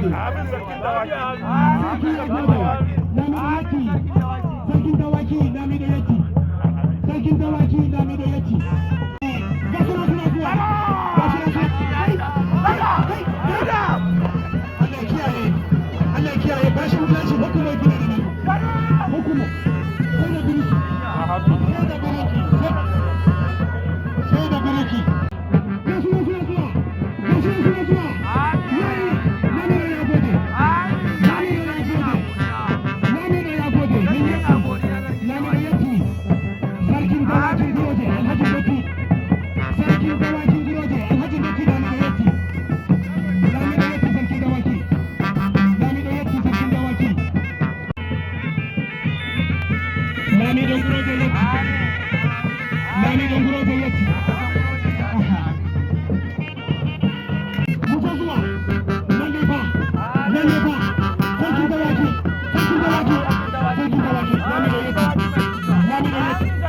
gode. Sarkin dawaki Lamido Yaki. Sarkin dawaki Lamido Yaki. Gashi na suna zuwa. Gashi na suna. Allah kiyaye. Allah kiyaye. Bashi mutunci hukumar gina da nan. Hukumar. Sai da biriki. Sai da biriki. Sai da biriki. Gashi na suna zuwa. Gashi na suna zuwa. Lamido ya gode. Lamido ya gode. Lamido ya gode. Lamido Yaki. Sarkin dawakin Giroje Alhaji Beki. Sarkin dawakin Giroje Alhaji Beki Lamido Yaki. Lamido Yaki sarkin dawaki. Lamido Yaki sarkin dawaki. Lamido Giroje Yaki. Lamido Giroje Yaki. Musa zuwa. Lalle fa. Lalle fa. Sarkin dawaki. Sarkin dawaki. Sarkin dawaki. Lamido Yaki. Lamido Yaki.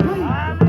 Hey!